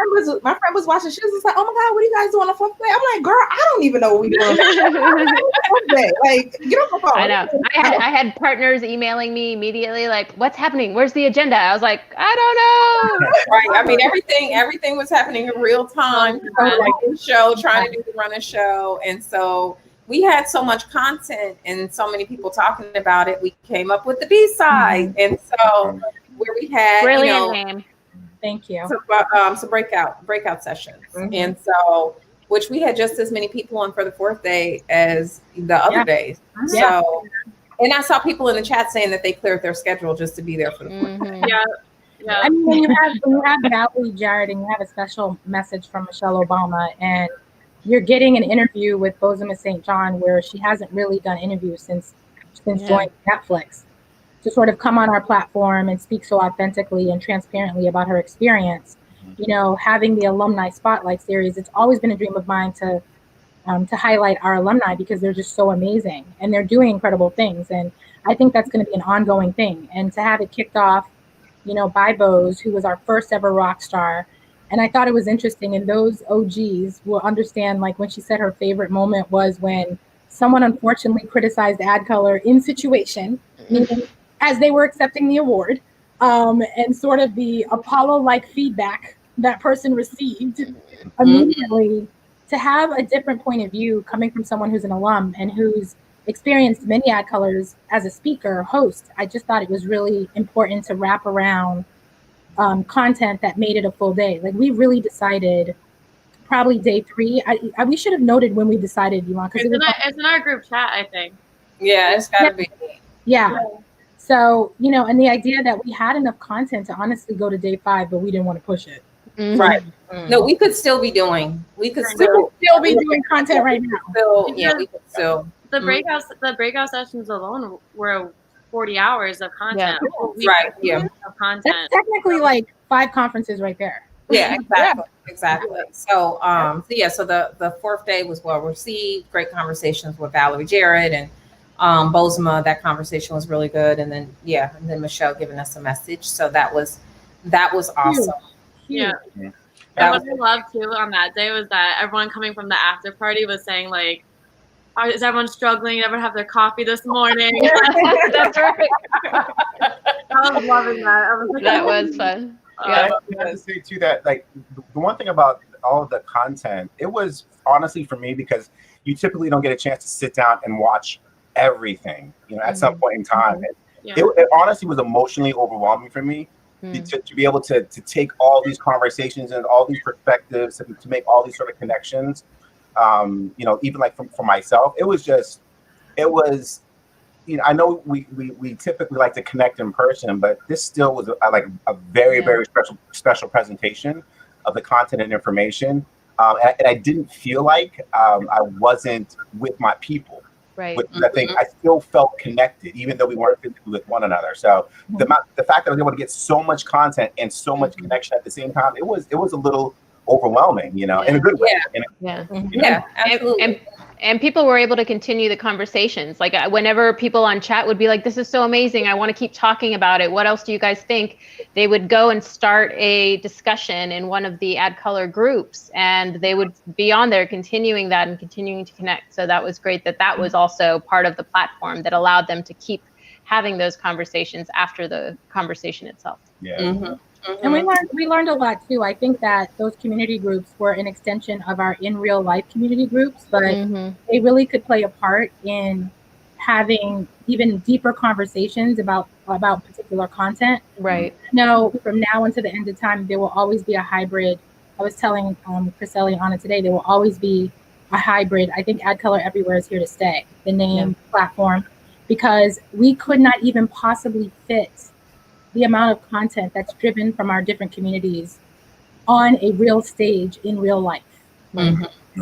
My friend was watching. She was just like, oh my God, what are you guys doing on the 4th day? I'm like, girl, I don't even know what we're doing. Like, get off the phone. I know. I had partners emailing me immediately, like, what's happening? Where's the agenda? I was like, I don't know. Right. I mean, everything was happening in real time. Trying to run a show. And so we had so much content and so many people talking about it. We came up with the B-side. And so where we had, brilliant name. Thank you. So breakout sessions. And so, which we had just as many people on for the 4th day as the other days. So, and I saw people in the chat saying that they cleared their schedule just to be there for the 4th day. Yeah. I mean, when you have Valerie Jarrett and you have a special message from Michelle Obama, and you're getting an interview with Bozoma St. John, where she hasn't really done interviews since joining Netflix, to sort of come on our platform and speak so authentically and transparently about her experience. You know, having the alumni spotlight series, it's always been a dream of mine to highlight our alumni because they're just so amazing and they're doing incredible things. And I think that's going to be an ongoing thing. And to have it kicked off, you know, by Boz, who was our first ever rock star. And I thought it was interesting, and those OGs will understand, like when she said her favorite moment was when someone unfortunately criticized ADCOLOR in situation, meaning as they were accepting the award, and sort of the Apollo-like feedback that person received immediately. To have a different point of view coming from someone who's an alum and who's experienced many ADCOLORs as a speaker, host, I just thought it was really important to wrap around content that made it a full day. Like, we really decided probably day 3. We should have noted when we decided, because it's in our group chat, I think. Yeah, it's gotta be. Yeah. So, you know, and the idea that we had enough content to honestly go to day 5, but we didn't want to push it. Right. No, we could still be doing. We could still be doing content right now. We could still. The breakout sessions alone were 40 hours of content. Of content. That's technically like 5 conferences right there. Yeah, exactly. So, so the 4th day was well received. Great conversations with Valerie Jarrett and Bozoma. That conversation was really good. And then Michelle giving us a message. So that was awesome. Yeah. And what I loved too on that day was that everyone coming from the after party was saying, like, is everyone struggling? Everyone have their coffee this morning? That's right. I was loving that. I was like, that was fun. I have to say too that, like, the one thing about all of the content, it was honestly for me, because you typically don't get a chance to sit down and watch everything, at some point in time. It honestly was emotionally overwhelming for me to be able to take all these conversations and all these perspectives and to make all these sort of connections. Even like for myself, it was I know we typically like to connect in person, but this still was a very, very special presentation of the content and information. And I didn't feel like I wasn't with my people. Right. I think I still felt connected, even though we weren't physically with one another. So the fact that I was able to get so much content and so much connection at the same time, it was a little overwhelming, in a good way. Absolutely. And people were able to continue the conversations. Like, whenever people on chat would be like, this is so amazing, I want to keep talking about it, what else do you guys think? They would go and start a discussion in one of the ADCOLOR groups, and they would be on there continuing that and continuing to connect. So that was great that was also part of the platform that allowed them to keep having those conversations after the conversation itself. And we learned a lot too. I think that those community groups were an extension of our in real life community groups, but they really could play a part in having even deeper conversations about particular content. Right. No, from now until the end of time, there will always be a hybrid. I was telling Chriselle and Anna today, there will always be a hybrid. I think ADCOLOR Everywhere is here to stay. The name, platform, because we could not even possibly fit the amount of content that's driven from our different communities on a real stage in real life.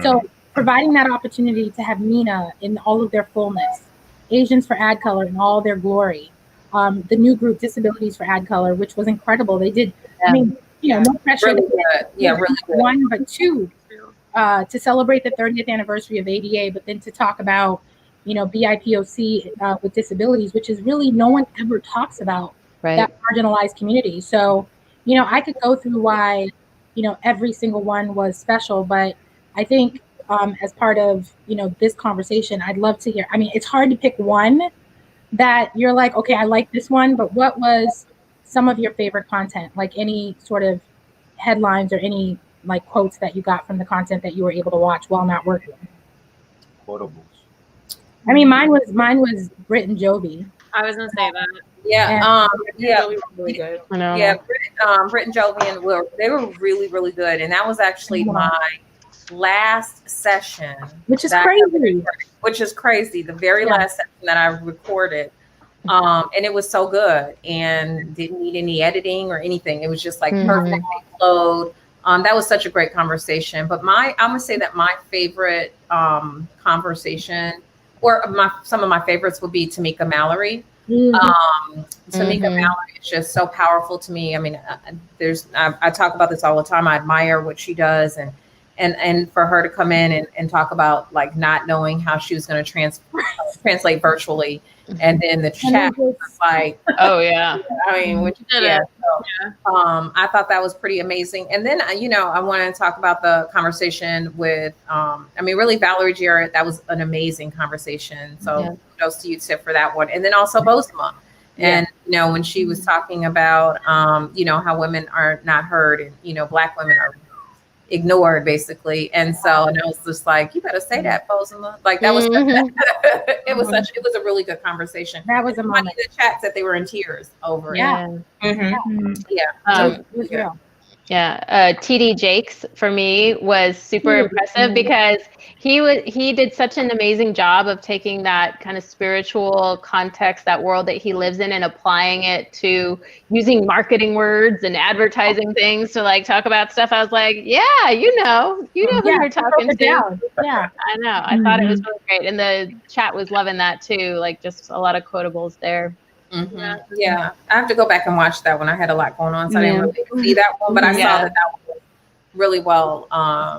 So providing that opportunity to have MENA in all of their fullness, Asians for ADCOLOR in all their glory, the new group Disabilities for ADCOLOR, which was incredible. They did, I mean, no pressure. Really good. Yeah, really good. One, but two, to celebrate the 30th anniversary of ADA, but then to talk about, BIPOC with disabilities, which is really no one ever talks about that marginalized community. So, I could go through why, every single one was special, but I think as part of, this conversation, I'd love to hear. I mean, it's hard to pick one that you're like, okay, I like this one, but what was some of your favorite content? Like any sort of headlines or any like quotes that you got from the content that you were able to watch while not working? Quotables. I mean, mine was Britt and Jovi. I was gonna say that. Yeah, Really good. I know. yeah. Britt and Jovi and they were really, really good, and that was actually my last session, which is crazy. The very last session that I recorded, and it was so good, and didn't need any editing or anything. It was just like perfectly flowed. That was such a great conversation. But I'm gonna say that my favorite conversation, or some of my favorites, would be Tamika Mallory. Tamika Mallory is just so powerful to me. I mean, I talk about this all the time. I admire what she does, and for her to come in and talk about like not knowing how she was going to translate virtually, and then the chat was like, oh yeah, I mean, I thought that was pretty amazing. And then I want to talk about the conversation with really Valerie Jarrett. That was an amazing conversation. So kudos to you, Tiff, for that one. And then also Bozema. And when she was talking about how women are not heard, and Black women are ignored, basically. And I was just like, you better say that, Bozema. Like that was it was a really good conversation. That was a moment. In the chat said they were in tears over it. TD Jakes for me was super impressive because he did such an amazing job of taking that kind of spiritual context, that world that he lives in, and applying it to using marketing words and advertising things to like talk about stuff. I was like, yeah, you know who you're talking to. Yeah, I know. I thought it was really great, and the chat was loving that too. Like just a lot of quotables there. Yeah, I have to go back and watch that one. I had a lot going on, so I didn't really see that one, but I saw that was really well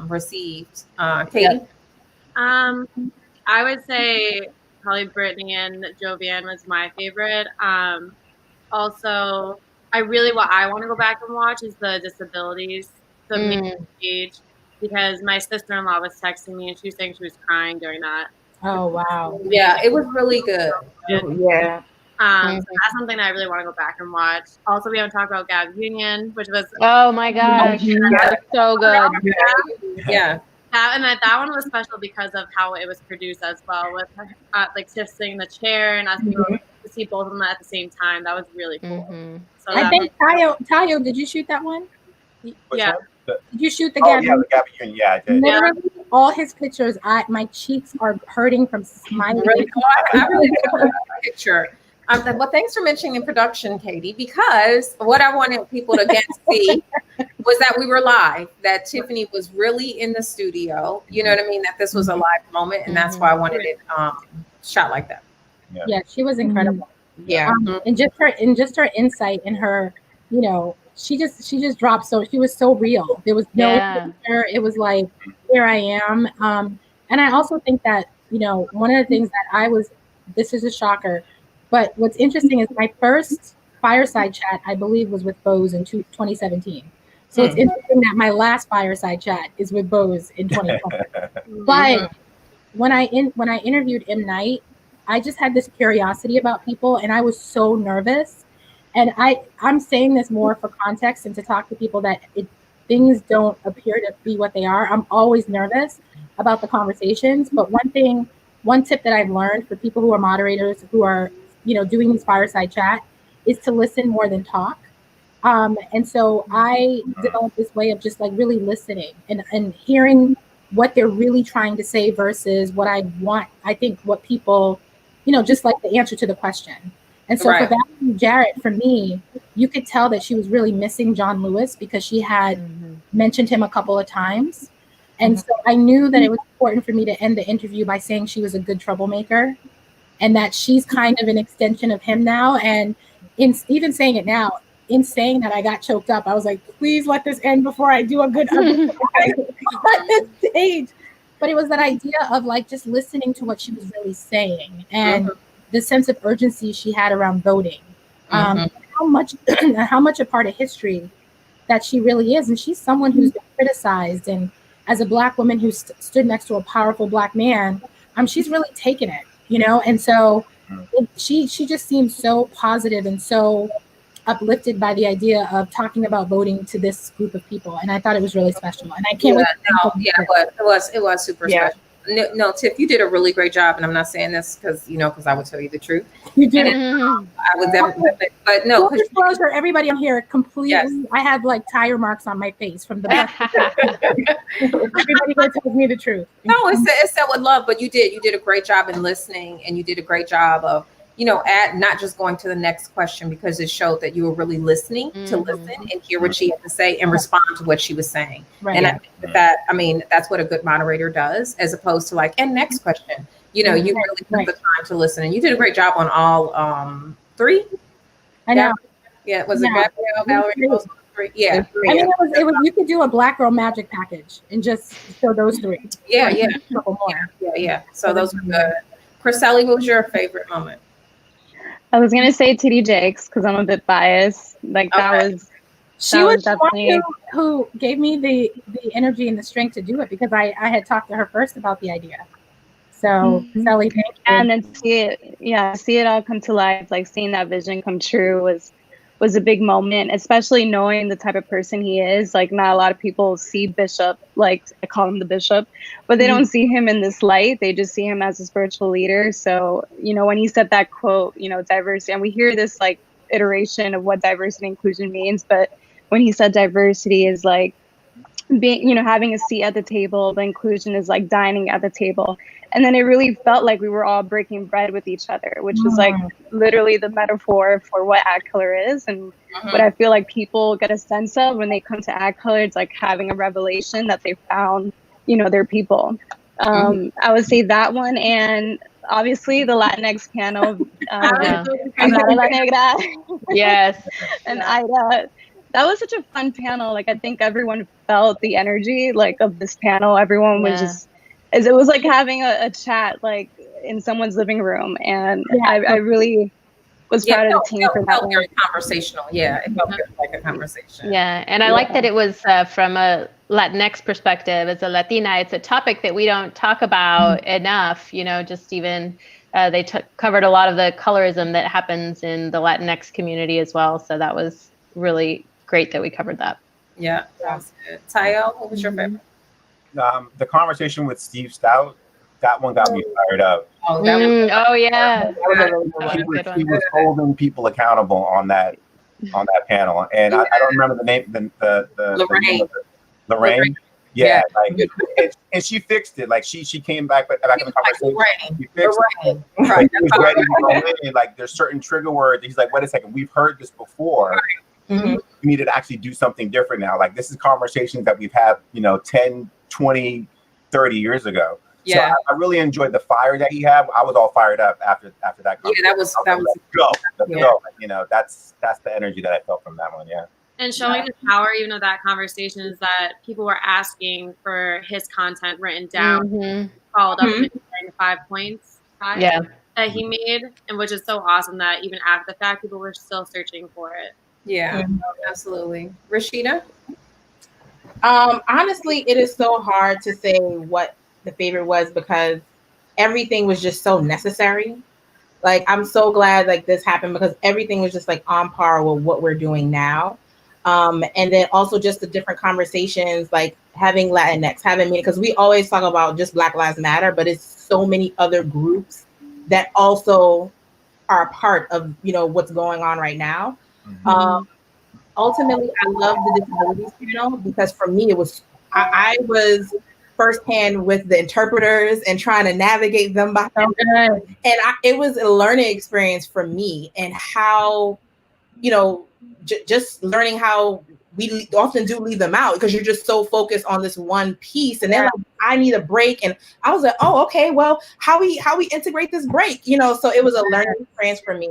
received. Katie? I would say probably Brittany and Jovian was my favorite. Also, I want to go back and watch is the disabilities, the main page, because my sister-in-law was texting me and she was saying she was crying during that. Oh wow! Yeah, it was really good. Yeah. So that's something I really want to go back and watch. Also, we haven't talked about Gab's Union, which was oh my gosh, so good. Yeah. That one was special because of how it was produced as well, with like Tiff sitting in the chair and us to see both of them at the same time. That was really cool. So I think Tayo, did you shoot that one? Yeah. Did you shoot the Gabby? Yeah, the Gabby Union. Yeah, I did. Literally, all his pictures, my cheeks are hurting from smiling. I really took a picture. Well, thanks for mentioning in production, Katie, because what I wanted people to again see was that we were live, that Tiffany was really in the studio. You know what I mean? That this was a live moment, and that's why I wanted it shot like that. Yeah, she was incredible. Yeah, and just her insight and her, she just dropped. So she was so real. There was no picture. It was like, here I am. And I also think that one of the things that this is a shocker. But what's interesting is my first fireside chat, I believe, was with Bose in 2017. So it's interesting that my last fireside chat is with Bose in 2020. But when I interviewed M. Night, I just had this curiosity about people, and I was so nervous. And I'm saying this more for context and to talk to people that things don't appear to be what they are. I'm always nervous about the conversations. But one tip that I've learned for people who are moderators, who are doing these fireside chat, is to listen more than talk. And so I developed this way of just like really listening and hearing what they're really trying to say versus what I think what people just like the answer to the question. And so for Valerie Jarrett, for me, you could tell that she was really missing John Lewis because she had mentioned him a couple of times. And so I knew that it was important for me to end the interview by saying she was a good troublemaker and that she's kind of an extension of him now. And in even saying it now, in saying that, I got choked up. I was like, please let this end before I do a good on this stage. But it was that idea of like just listening to what she was really saying and the sense of urgency she had around voting. How much a part of history that she really is. And she's someone who's been criticized. And as a Black woman who stood next to a powerful Black man, she's really taken it, And so she just seems so positive and so uplifted by the idea of talking about voting to this group of people. And I thought it was really special. And I can't wait. It was super special. No, Tiff, you did a really great job, and I'm not saying this because I would tell you the truth. You did. I was definitely, but no. Disclosure, everybody on here completely. Yes. I have like tire marks on my face from the. Everybody that tells me the truth. No, it's said with love, but you did a great job in listening, and you did a great job of not just going to the next question, because it showed that you were really listening to listen and hear what she had to say and respond to what she was saying. Right. And I think that's what a good moderator does, as opposed to like, and next question, you really took the time to listen, and you did a great job on all three. I know. Yeah. Was it Gabrielle, Valerie? Three? Yeah. I mean, it was, you could do a Black Girl Magic package and just show those three. Yeah. Yeah. A couple more. Yeah. So those were good. Chriselle, what was your favorite moment? I was gonna say TD Jakes because I'm a bit biased. Like she was definitely one who gave me the energy and the strength to do it, because I had talked to her first about the idea. So Sally, thank you. And then see it all come to life, like seeing that vision come true was a big moment, especially knowing the type of person he is. Like, not a lot of people see Bishop, like I call him the Bishop, but they don't see him in this light. They just see him as a spiritual leader. So, when he said that quote, diversity, and we hear this like iteration of what diversity and inclusion means, but when he said diversity is like being, having a seat at the table, the inclusion is like dining at the table. And then it really felt like we were all breaking bread with each other, which is like literally the metaphor for what ADCOLOR is. And what I feel like people get a sense of when they come to ADCOLOR, it's like having a revelation that they found, their people. I would say that one. And obviously the Latinx panel. Yes. And Ida. That was such a fun panel. Like, I think everyone felt the energy like of this panel. Everyone was just, it was like having a chat like in someone's living room. And I really was proud of the team for that. It felt very conversational. Yeah, it felt like a conversation. Yeah, and I like that it was from a Latinx perspective. As a Latina, it's a topic that we don't talk about enough. Just even they covered a lot of the colorism that happens in the Latinx community as well. So that was really great that we covered that. Yeah, that was good. Tayo, what was your favorite? The conversation with Steve Stout, that one got me fired up. Oh, that He was holding people accountable on that panel, and I don't remember the name. Lorraine. Lorraine. Yeah, like, and she fixed it. Like she came back in the conversation. She fixed it. Right. He was ready to go in. Like, there's certain trigger words. He's like, wait a second, we've heard this before. Right. We needed to actually do something different now. Like, this is conversations that we've had, 10, 20, 30 years ago. Yeah. So I really enjoyed the fire that he had. I was all fired up after that conversation. Yeah, that was let's go. That's the energy that I felt from that one. Yeah. And showing the power, even of that conversation, is that people were asking for his content written down, followed up in the 5 points that he made, and which is so awesome that even after the fact, people were still searching for it. Yeah, absolutely. Rashida? Honestly, it is so hard to say what the favorite was, because everything was just so necessary. Like, I'm so glad like this happened, because everything was just like on par with what we're doing now. And then also just the different conversations, like having Latinx, because we always talk about just Black Lives Matter, but it's so many other groups that also are a part of, what's going on right now. Ultimately, I love the disabilities panel, because for me, it was, I was firsthand with the interpreters and trying to navigate them by. And it was a learning experience for me, and how, you know, just learning how we often do leave them out because you're just so focused on this one piece, and then like, I need a break, and I was like, oh, okay, well, how we integrate this break, you know? So it was a learning experience for me.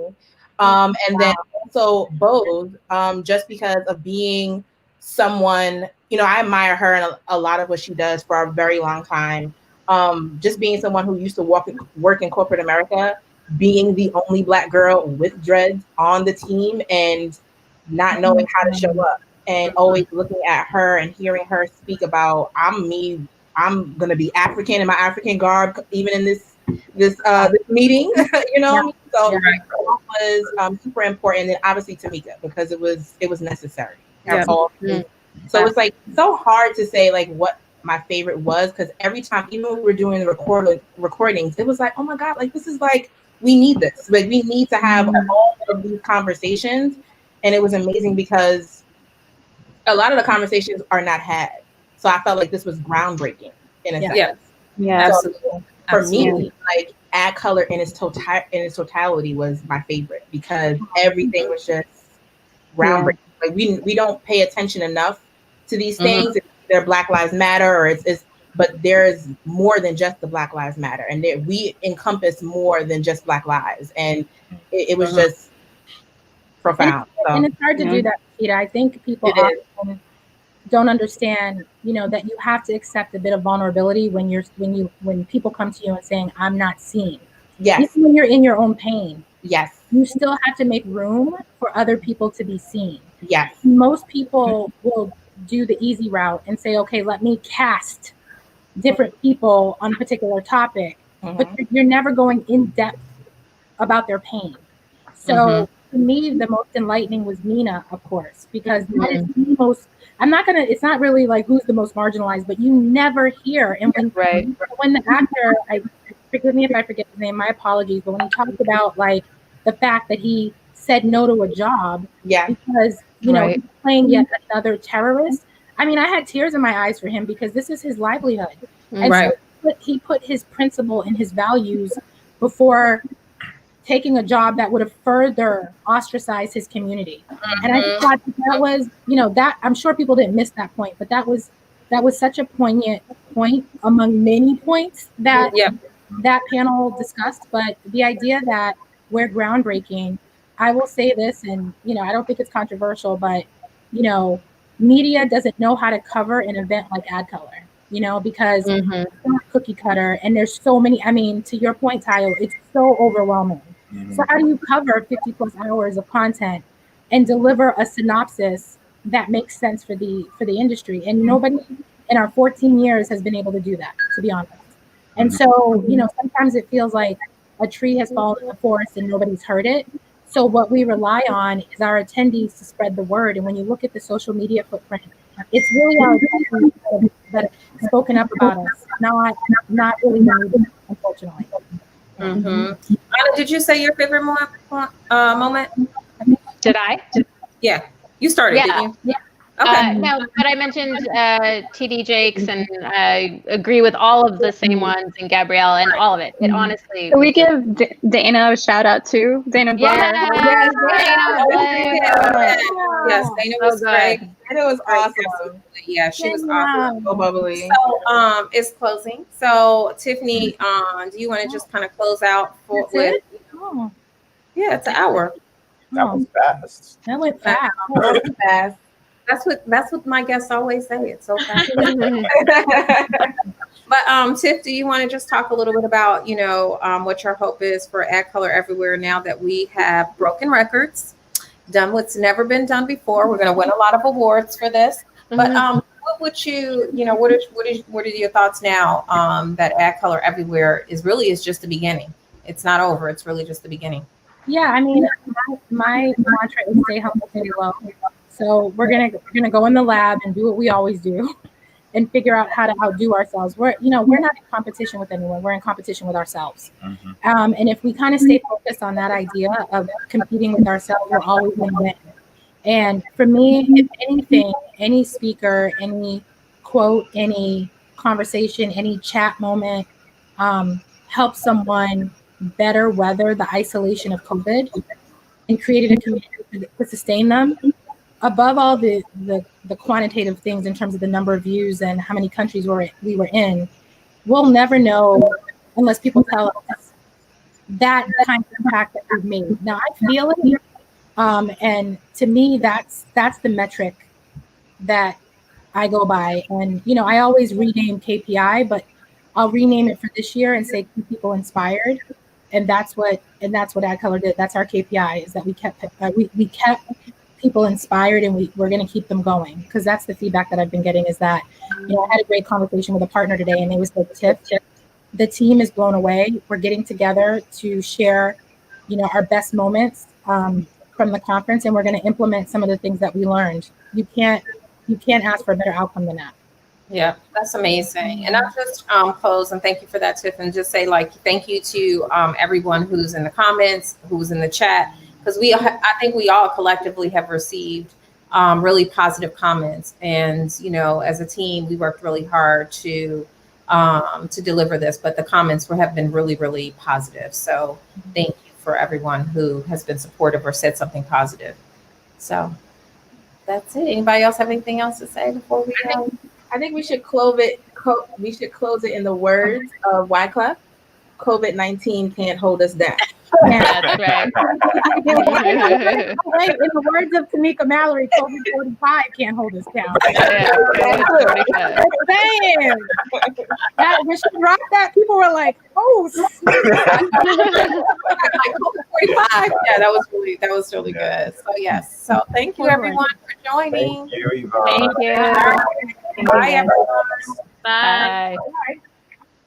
And then also Bose, just because of being someone, you know, I admire her and a lot of what she does for a very long time. Just being someone who used to work in corporate America, being the only Black girl with dreads on the team and not knowing how to show up, and always looking at her and hearing her speak about, I'm gonna be African in my African garb, even in this meeting, you know. So that was super important, and obviously Tamika, because it was necessary. So it's like so hard to say like what my favorite was, because every time, even when we were doing the recordings, it was like, oh my God, like this is like, we need this, like we need to have all of these conversations. And it was amazing because a lot of the conversations are not had. So I felt like this was groundbreaking in a sense. Yeah, so for me, like ADCOLOR in its totality was my favorite, because everything was just groundbreaking. Like we don't pay attention enough to these things. They're Black Lives Matter, or but there's more than just the Black Lives Matter, and we encompass more than just Black lives, and it was just profound. And it's hard to do that, Peter. I think people often don't understand, you know, that you have to accept a bit of vulnerability when people come to you and saying, I'm not seen. Yes. Even when you're in your own pain. Yes. You still have to make room for other people to be seen. Yes. Most people will do the easy route and say, okay, let me cast different people on a particular topic, but you're never going in depth about their pain. So to me, the most enlightening was Nina, of course, because that is the most, it's not really like who's the most marginalized, but you never hear. And when the actor, forgive me if I forget his name, my apologies, but when he talked about like the fact that he said no to a job because, you know, he's playing yet another terrorist. I mean, I had tears in my eyes for him because this is his livelihood. And so he put his principle and his values before taking a job that would have further ostracized his community. And I thought that was, you know, that I'm sure people didn't miss that point, but that was such a poignant point among many points that that panel discussed. But the idea that we're groundbreaking, I will say this, and, you know, I don't think it's controversial, but, you know, media doesn't know how to cover an event like ADCOLOR, you know, because it's not cookie cutter, and there's so many, I mean, to your point, Tayo, it's so overwhelming. So how do you cover 50 plus hours of content and deliver a synopsis that makes sense for the industry? And nobody in our 14 years has been able to do that, to be honest. And so, you know, sometimes it feels like a tree has fallen in the forest and nobody's heard it. So what we rely on is our attendees to spread the word. And when you look at the social media footprint, it's really our attendees that have spoken up about us, not really the media, unfortunately. Anna, did you say your favorite moment? Did I? Yeah, you started, didn't you? Yeah. Okay. No, but I mentioned TD Jakes, and I agree with all of the same ones, and Gabrielle, and all of it. It honestly. Can we give Dana a shout out too? Dana Blair. Yes, Dana was great. Dana was awesome. Yeah, she was awesome. So bubbly. So it's closing. So Tiffany, do you want to just kind of close out with? Yeah, it's an hour. That was fast. That went fast. Fast. That's what my guests always say. It's so fast. But Tiff, do you want to just talk a little bit about, you know, what your hope is for ADCOLOR Everywhere now that we have broken records, done what's never been done before? We're going to win a lot of awards for this. But what would you know, what are your thoughts now that ADCOLOR Everywhere is just the beginning? It's not over. It's really just the beginning. Yeah, I mean, my mantra is stay humble, stay low. So we're gonna go in the lab and do what we always do, and figure out how to outdo ourselves. We're not in competition with anyone. We're in competition with ourselves. And if we kind of stay focused on that idea of competing with ourselves, we're always going to win. And for me, if anything, any speaker, any quote, any conversation, any chat moment helps someone better weather the isolation of COVID and created a community to sustain them. Above all the quantitative things in terms of the number of views and how many countries we were in, we'll never know unless people tell us that kind of impact that we've made. Now I feel it, and to me, that's the metric that I go by. And you know, I always rename KPI, but I'll rename it for this year and say keep people inspired. And that's what AdColor did. That's our KPI, is that we kept people inspired, and we're going to keep them going, because that's the feedback that I've been getting, is that, you know, I had a great conversation with a partner today, and they was like, Tiff, the team is blown away. We're getting together to share, you know, our best moments from the conference, and we're going to implement some of the things that we learned. You can't ask for a better outcome than that. Yeah, that's amazing. And I'll just close and thank you for that, Tiff, and just say, like, thank you to everyone who's in the comments, who's in the chat, because I think we all collectively have received really positive comments. And, you know, as a team, we worked really hard to deliver this, but the comments have been really, really positive. So thank you for everyone who has been supportive or said something positive. So that's it. Anybody else have anything else to say before we I think we should close it. We should close it in the words of Wyclef. COVID-19 can't hold us down. That's right. In the words of Tamika Mallory, COVID-45 can't hold us down. Yeah, COVID-45. Damn. When she dropped that, people were like, "Oh, COVID-45. Yeah, that was really good. So yes. So thank you everyone for joining. Thank you, Yvonne. Thank you. Bye everyone. Bye. Bye.